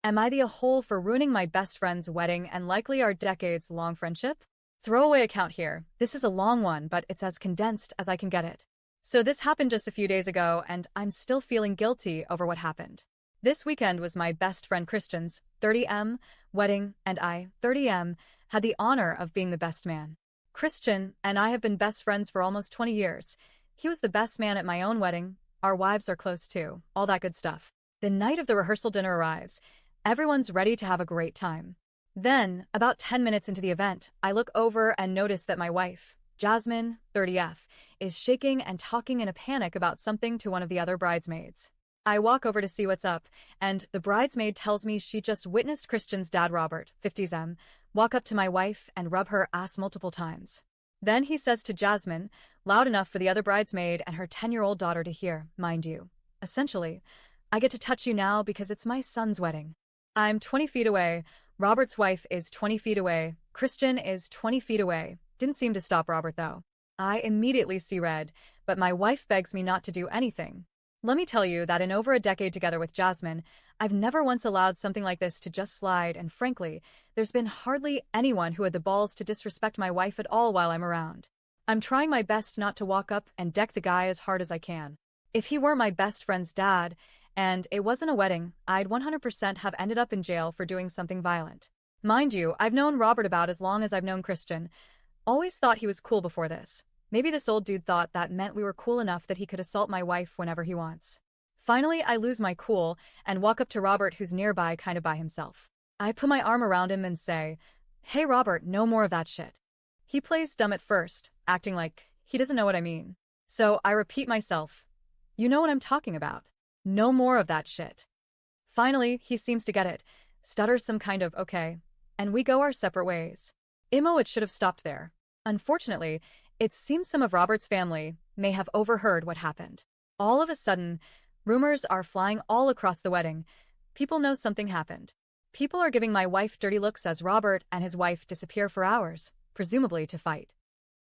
Am I the a-hole for ruining my best friend's wedding and likely our decades-long friendship? Throwaway account here. This is a long one, but it's as condensed as I can get it. So this happened just a few days ago, and I'm still feeling guilty over what happened. This weekend was my best friend Christian's 30M wedding, and I, 30M, had the honor of being the best man. Christian and I have been best friends for almost 20 years. He was the best man at my own wedding. Our wives are close too. All that good stuff. The night of the rehearsal dinner arrives. Everyone's ready to have a great time. Then, about 10 minutes into the event, I look over and notice that my wife, Jasmine, 30F, is shaking and talking in a panic about something to one of the other bridesmaids. I walk over to see what's up, and the bridesmaid tells me she just witnessed Christian's dad, Robert, 50M, walk up to my wife and rub her ass multiple times. Then he says to Jasmine, loud enough for the other bridesmaid and her 10-year-old daughter to hear, mind you. Essentially, I get to touch you now because it's my son's wedding. I'm 20 feet away. Robert's wife is 20 feet away. Christian is 20 feet away. Didn't seem to stop Robert, though. I immediately see red, but my wife begs me not to do anything. Let me tell you that in over a decade together with Jasmine, I've never once allowed something like this to just slide, and frankly, there's been hardly anyone who had the balls to disrespect my wife at all while I'm around. I'm trying my best not to walk up and deck the guy as hard as I can. If he were my best friend's dad, and it wasn't a wedding, I'd 100% have ended up in jail for doing something violent. Mind you, I've known Robert about as long as I've known Christian. Always thought he was cool before this. Maybe this old dude thought that meant we were cool enough that he could assault my wife whenever he wants. Finally, I lose my cool and walk up to Robert, who's nearby kind of by himself. I put my arm around him and say, "Hey Robert, no more of that shit." He plays dumb at first, acting like he doesn't know what I mean. So I repeat myself, "You know what I'm talking about. No more of that shit." Finally, he seems to get it, stutters some kind of okay, and we go our separate ways. It should have stopped there. Unfortunately, it seems some of Robert's family may have overheard what happened. All of a sudden, rumors are flying all across the wedding. People know something happened. People are giving my wife dirty looks as Robert and his wife disappear for hours, presumably to fight.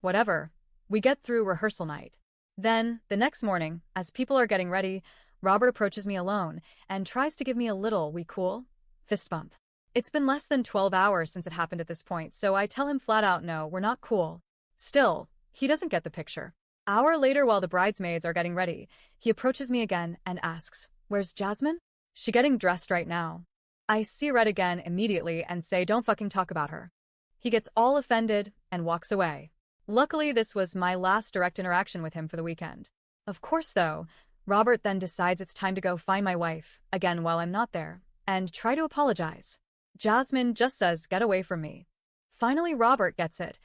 Whatever. We get through rehearsal night. Then, the next morning, as people are getting ready, Robert approaches me alone and tries to give me a little "we cool?" fist bump. It's been less than 12 hours since it happened at this point, so I tell him flat out no, we're not cool. Still, he doesn't get the picture. Hour later, while the bridesmaids are getting ready, he approaches me again and asks, "Where's Jasmine? She getting dressed right now." I see red again immediately and say don't fucking talk about her. He gets all offended and walks away. Luckily, this was my last direct interaction with him for the weekend. Of course, though, Robert then decides it's time to go find my wife, again while I'm not there, and try to apologize. Jasmine just says, "Get away from me." Finally, Robert gets it.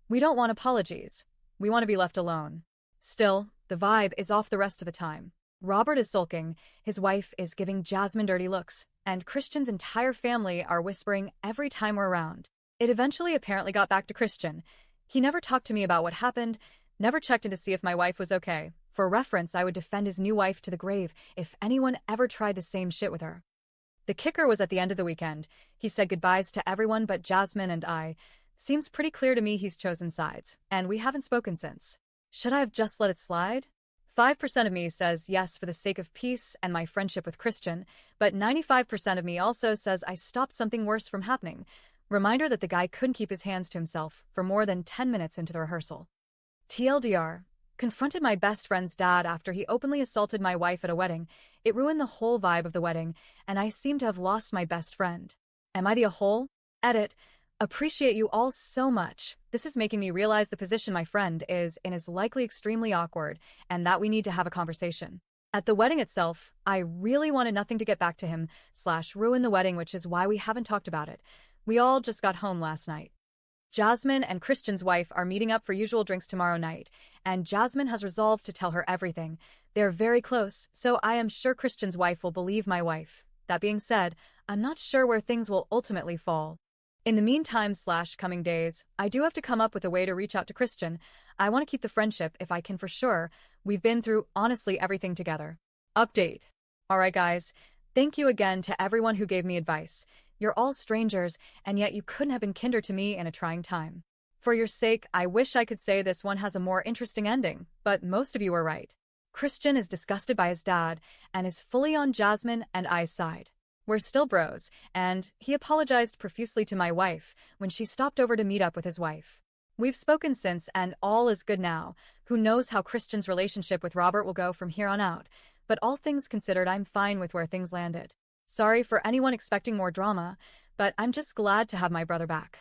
We don't want apologies. We want to be left alone. Still, the vibe is off the rest of the time. Robert is sulking, his wife is giving Jasmine dirty looks, and Christian's entire family are whispering every time we're around. It eventually apparently got back to Christian. He never talked to me about what happened, never checked in to see if my wife was okay. For reference, I would defend his new wife to the grave if anyone ever tried the same shit with her. The kicker was at the end of the weekend. He said goodbyes to everyone but Jasmine and I. Seems pretty clear to me he's chosen sides, and we haven't spoken since. Should I have just let it slide? 5% of me says yes for the sake of peace and my friendship with Christian, but 95% of me also says I stopped something worse from happening. Reminder that the guy couldn't keep his hands to himself for more than 10 minutes into the rehearsal. TLDR. Confronted my best friend's dad after he openly assaulted my wife at a wedding. It ruined the whole vibe of the wedding, and I seem to have lost my best friend. Am I the a-hole? Edit. Appreciate you all so much. This is making me realize the position my friend is in is likely extremely awkward, and that we need to have a conversation. At the wedding itself, I really wanted nothing to get back to him / ruin the wedding, which is why we haven't talked about it. We all just got home last night. Jasmine and Christian's wife are meeting up for usual drinks tomorrow night, and Jasmine has resolved to tell her everything. They're very close, so I am sure Christian's wife will believe my wife. That being said, I'm not sure where things will ultimately fall. In the meantime / coming days, I do have to come up with a way to reach out to Christian. I want to keep the friendship if I can for sure. We've been through honestly everything together. Update. Alright guys, thank you again to everyone who gave me advice. You're all strangers, and yet you couldn't have been kinder to me in a trying time. For your sake, I wish I could say this one has a more interesting ending, but most of you are right. Christian is disgusted by his dad, and is fully on Jasmine and I's side. We're still bros, and he apologized profusely to my wife when she stopped over to meet up with his wife. We've spoken since, and all is good now. Who knows how Christian's relationship with Robert will go from here on out, but all things considered, I'm fine with where things landed. Sorry for anyone expecting more drama, but I'm just glad to have my brother back.